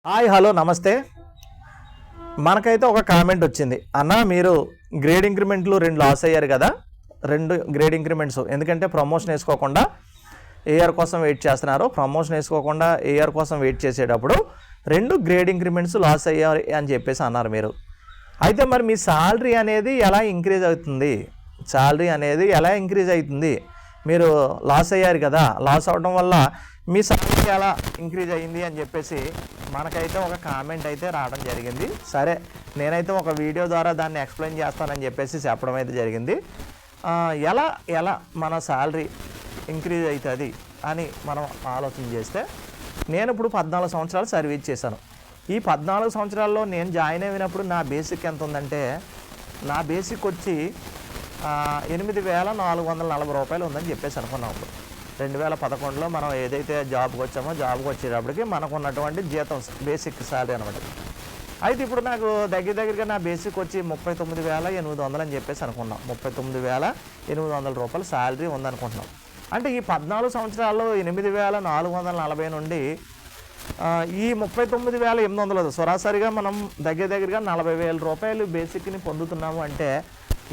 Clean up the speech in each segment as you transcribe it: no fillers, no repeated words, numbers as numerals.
Hi hello నమస్తే. మనకైతే ఒక కామెంట్ వచ్చింది, అన్న మీరు గ్రేడ్ ఇంక్రిమెంట్లు 2 లాస్ అయ్యారు కదా, 2 గ్రేడ్ ఇంక్రిమెంట్స్ ఎందుకంటే ప్రమోషన్ వేసుకోకుండా ఏఆర్ కోసం వెయిట్ చేస్తున్నారు. ప్రమోషన్ వేసుకోకుండా ఏఆర్ కోసం వెయిట్ చేసేటప్పుడు 2 గ్రేడ్ ఇంక్రిమెంట్స్ లాస్ అయ్యారు అని చెప్పేసి అన్నారు మీరు. అయితే మరి మీ శాలరీ అనేది ఎలా ఇంక్రీజ్ అవుతుంది? శాలరీ అనేది ఎలా ఇంక్రీజ్ అవుతుంది? మీరు లాస్ అయ్యారు కదా, లాస్ అవడం వల్ల మీ శాలరీ ఎలా ఇంక్రీజ్ అయ్యింది అని చెప్పేసి మనకైతే ఒక కామెంట్ అయితే రావడం జరిగింది. సరే, నేనైతే ఒక వీడియో ద్వారా దాన్ని ఎక్స్ప్లెయిన్ చేస్తానని చెప్పేసి చెప్పడం అయితే జరిగింది. ఎలా మన శాలరీ ఇంక్రీజ్ అవుతుంది అని మనం ఆలోచన చేస్తే, నేను ఇప్పుడు 14 సంవత్సరాలు సర్వీస్ చేశాను. ఈ 14 సంవత్సరాల్లో నేను జాయిన్ అయినప్పుడు నా బేసిక్ ఎంత ఉందంటే, నా బేసిక్ వచ్చి 8,440 రూపాయలు ఉందని చెప్పేసి అనుకున్నాం. ఇప్పుడు 2011లో మనం ఏదైతే జాబ్కి వచ్చామో జాబ్కి వచ్చేటప్పటికి మనకు ఉన్నటువంటి జీతం బేసిక్ శాలరీ అనమాట. అయితే ఇప్పుడు నాకు దగ్గరగా నా బేసిక్ వచ్చి 39,800 అని చెప్పేసి అనుకున్నాం. 39,800 రూపాయలు శాలరీ ఉందనుకుంటున్నాం. అంటే ఈ 14 సంవత్సరాల్లో 8,440 నుండి ఈ 39,800 సరాసరిగా మనం దగ్గరగా 40,000 రూపాయలు బేసిక్ని పొందుతున్నాము. అంటే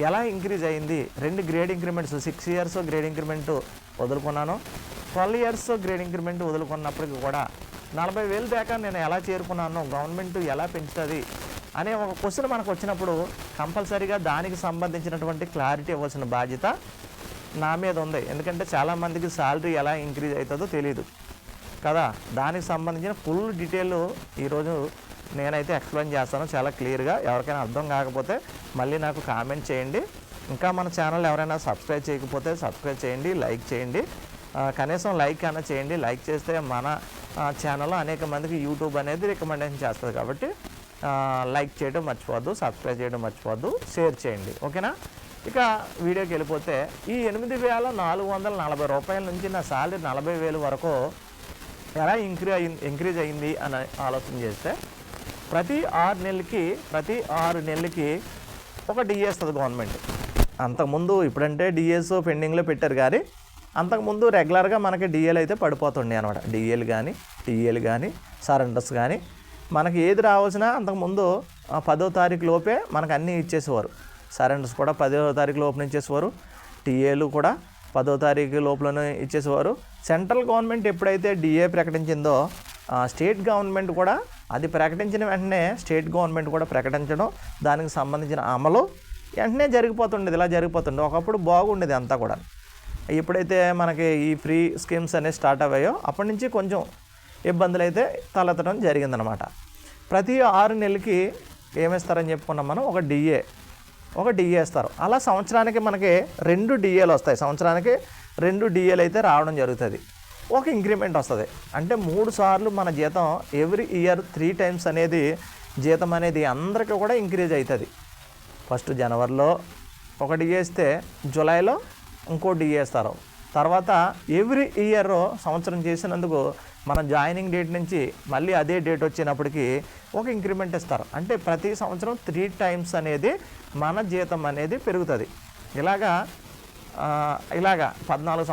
ఎలా ఇంక్రీజ్ అయింది? 2 grade increments, 6 years grade increment వదులుకున్నాను, 12 ఇయర్స్ గ్రేడ్ ఇంక్రిమెంట్ వదులుకున్నప్పటికీ కూడా 40,000 దాకా నేను ఎలా చేరుకున్నాను, గవర్నమెంట్ ఎలా పెంచుతుంది అనే ఒక క్వశ్చన్ మనకు వచ్చినప్పుడు కంపల్సరీగా దానికి సంబంధించినటువంటి క్లారిటీ ఇవ్వాల్సిన బాధ్యత నా మీద ఉంది. ఎందుకంటే చాలామందికి శాలరీ ఎలా ఇంక్రీజ్ అవుతుందో తెలియదు కదా. దానికి సంబంధించిన ఫుల్ డీటెయిల్ ఈరోజు నేనైతే ఎక్స్ప్లెయిన్ చేస్తాను చాలా క్లియర్గా. ఎవరికైనా అర్థం కాకపోతే మళ్ళీ నాకు కామెంట్ చేయండి. ఇంకా మన ఛానల్ ఎవరైనా సబ్స్క్రైబ్ చేయకపోతే సబ్స్క్రైబ్ చేయండి, లైక్ చేయండి, కనీసం లైక్ అయినా చేయండి. లైక్ చేస్తే మన ఛానల్లో అనేక మందికి యూట్యూబ్ అనేది రికమెండేషన్ చేస్తుంది. కాబట్టి లైక్ చేయడం మర్చిపోవద్దు, సబ్స్క్రైబ్ చేయడం మర్చిపోవద్దు, షేర్ చేయండి. ఓకేనా? ఇక వీడియోకి వెళ్ళిపోతే, ఈ 8,440 రూపాయల నుంచి నా శాలరీ 40,000 వరకు ఎలా ఇంక్రీజ్ అయింది అని ఆలోచన చేస్తే, ప్రతి 6 నెలలకి ఒక డిఏ ఇస్తుంది గవర్నమెంట్. అంతకుముందు ఇప్పుడంటే డిఏస్ పెండింగ్లో పెట్టారు, కానీ అంతకుముందు రెగ్యులర్గా మనకి డిఏలు అయితే పడిపోతుండే అనమాట. డిఏలు కానీ టీఏలు కానీ సరెండర్స్ కానీ మనకి ఏది రావాల్సినా అంతకుముందు 10వ తారీఖు లోపే మనకు అన్నీ ఇచ్చేసేవారు. సరెండర్స్ కూడా 10వ తారీఖు లోపల ఇచ్చేసేవారు, టీఏలు కూడా 10వ తారీఖు లోపలనే ఇచ్చేసేవారు. సెంట్రల్ గవర్నమెంట్ ఎప్పుడైతే డిఏ ప్రకటించిందో, స్టేట్ గవర్నమెంట్ కూడా అది ప్రకటించిన వెంటనే స్టేట్ గవర్నమెంట్ కూడా ప్రకటించడం, దానికి సంబంధించిన అమలు వెంటనే జరిగిపోతుండేది. ఇలా జరిగిపోతుండే ఒకప్పుడు బాగుండేది అంతా కూడా. ఎప్పుడైతే మనకి ఈ ఫ్రీ స్కీమ్స్ అనేవి స్టార్ట్ అయ్యాయో అప్పటి నుంచి కొంచెం ఇబ్బందులు అయితే తలెత్తడం జరిగిందనమాట. ప్రతి 6 నెలలకి ఏమిస్తారని చెప్పుకున్నాం మనం, ఒక డిఏ ఇస్తారు. అలా సంవత్సరానికి మనకి 2 డిఏలు వస్తాయి. సంవత్సరానికి 2 డిఏలు అయితే రావడం జరుగుతుంది. ఒక ఇంక్రిమెంట్ వస్తుంది. అంటే 3 సార్లు మన జీతం ఎవ్రీ ఇయర్ 3 టైమ్స్ అనేది జీతం అనేది అందరికీ కూడా ఇంక్రీజ్ అవుతుంది. ఫస్ట్ జనవరిలో ఒక డిఏ ఇస్తే జూలైలో ఇంకో డిఏ ఇస్తారు. తర్వాత ఎవ్రీ ఇయర్ సంవత్సరం చేసినందుకు మన జాయినింగ్ డేట్ నుంచి మళ్ళీ అదే డేట్ వచ్చినప్పటికీ ఒక ఇంక్రిమెంట్ ఇస్తారు. అంటే ప్రతి సంవత్సరం 3 టైమ్స్ అనేది మన జీతం అనేది పెరుగుతుంది. ఇలాగా 14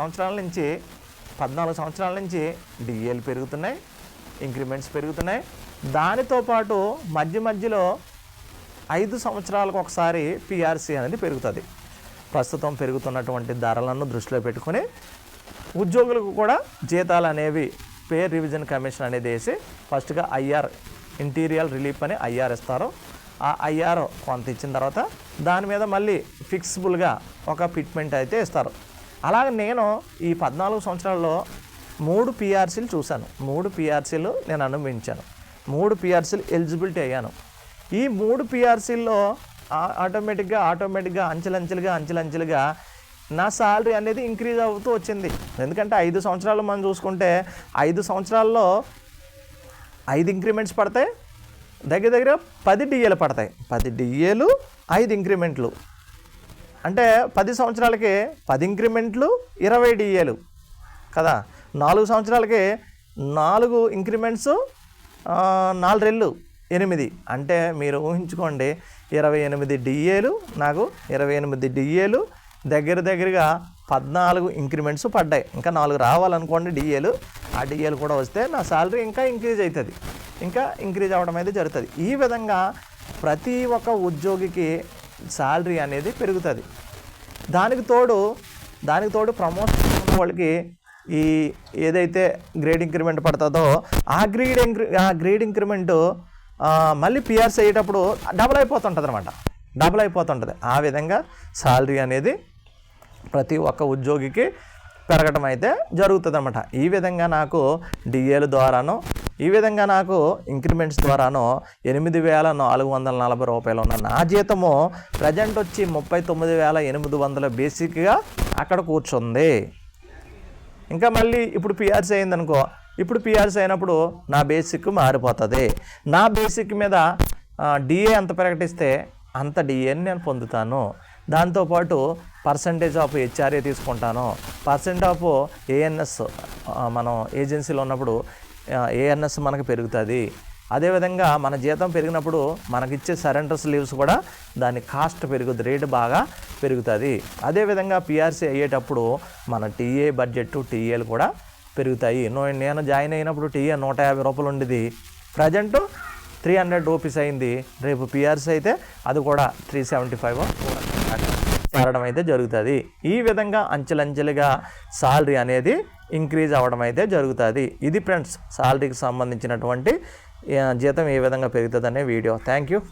సంవత్సరాల నుంచి డిఏలు పెరుగుతున్నాయి, ఇంక్రిమెంట్స్ పెరుగుతున్నాయి. దానితో పాటు మధ్యలో 5 సంవత్సరాలకు ఒకసారి పిఆర్సీ అనేది పెరుగుతుంది. ప్రస్తుతం పెరుగుతున్నటువంటి ధరలను దృష్టిలో పెట్టుకుని ఉద్యోగులకు కూడా జీతాలు అనేవి పే రివిజన్ కమిషన్ అనేది వేసి ఫస్ట్గా ఐఆర్, ఇంటీరియర్ రిలీఫ్ అని ఐఆర్ ఇస్తారు. ఆ ఐఆర్ కొంత ఇచ్చిన తర్వాత దాని మీద మళ్ళీ ఫిక్సిబుల్గా ఒక ఫిట్మెంట్ అయితే ఇస్తారు. అలాగే నేను ఈ 14 సంవత్సరాల్లో 3 పిఆర్సీలు చూశాను. 3 పిఆర్సీలు నేను అనుభవించాను. 3 పిఆర్సీలు ఎలిజిబిలిటీ అయ్యాను. ఈ 3 పిఆర్సీల్లో ఆటోమేటిక్గా అంచెలంచెలుగా నా శాలరీ అనేది ఇంక్రీజ్ అవుతూ వచ్చింది. ఎందుకంటే 5 సంవత్సరాలు మనం చూసుకుంటే 5 సంవత్సరాల్లో 5 ఇంక్రిమెంట్స్ పడతాయి, దగ్గర 10 డిఏలు పడతాయి. 10 డిఏలు 5 ఇంక్రిమెంట్లు అంటే 10 సంవత్సరాలకి 10 ఇంక్రిమెంట్లు 20 డిఏలు కదా. 4 సంవత్సరాలకి 4 ఇంక్రిమెంట్స్ 4 రెళ్ళు 8. అంటే మీరు ఊహించుకోండి, 28 డిఏలు, నాకు 28 డిఏలు, దగ్గరగా 14 ఇంక్రిమెంట్స్ పడ్డాయి. ఇంకా 4 రావాలనుకోండి డిఏలు. ఆ డిఏలు కూడా వస్తే నా శాలరీ ఇంకా ఇంక్రీజ్ అవ్వడం అయితే జరుగుతుంది. ఈ విధంగా ప్రతి ఒక్క ఉద్యోగికి శాలరీ అనేది పెరుగుతుంది. దానికి తోడు ప్రమోషన్ వాళ్ళకి ఈ ఏదైతే గ్రేడ్ ఇంక్రిమెంట్ పడుతుందో ఆ గ్రేడ్ ఇంక్రిమెంట్ మళ్ళీ పిఆర్సీ అయ్యేటప్పుడు డబుల్ అయిపోతుంటుంది. ఆ విధంగా శాలరీ అనేది ప్రతి ఒక్క ఉద్యోగికి పెరగడం అయితే జరుగుతుంది అన్నమాట. ఈ విధంగా నాకు డిఏల ద్వారాను, ఈ విధంగా నాకు ఇంక్రిమెంట్స్ ద్వారాను 8,440 రూపాయలు ఉన్న నా జీతము ప్రజెంట్ వచ్చి 39,800 బేసిక్గా అక్కడ కూర్చుంది. ఇంకా మళ్ళీ ఇప్పుడు పిఆర్సీ అయిందనుకో, ఇప్పుడు పిఆర్సీ అయినప్పుడు నా బేసిక్ మారిపోతుంది. నా బేసిక్ మీద డిఏ ఎంత ప్రకటిస్తే అంత డిఏని నేను పొందుతాను. దాంతోపాటు పర్సంటేజ్ ఆఫ్ హెచ్ఆర్ఏ తీసుకుంటాను, పర్సెంట్ ఆఫ్ ఏఎన్ఎస్ మనం ఏజెన్సీలో ఉన్నప్పుడు ఏఎన్ఎస్ మనకు పెరుగుతుంది. అదేవిధంగా మన జీతం పెరిగినప్పుడు మనకిచ్చే సరెండర్స్ లీవ్స్ కూడా దాని కాస్ట్ పెరుగుతుంది, రేటు బాగా పెరుగుతుంది. అదేవిధంగా పిఆర్సీ అయ్యేటప్పుడు మన టీఏ బడ్జెట్ టీఏలు కూడా పెరుగుతాయి. నేను జాయిన్ అయినప్పుడు టీఏ 150 రూపాయలు ఉండేది, ప్రజెంట్ 300 రూపీస్ అయింది. రేపు పిఆర్సీ అయితే అది కూడా 375 చేరడం అయితే జరుగుతుంది. ఈ విధంగా అంచెలంచెలుగా శాలరీ అనేది ఇంక్రీజ్ అవ్వడం అయితే జరుగుతుంది. ఇది ఫ్రెండ్స్ శాలరీకి సంబంధించినటువంటి జీతం ఏ విధంగా పెరుగుతుంది అనే వీడియో. Thank you.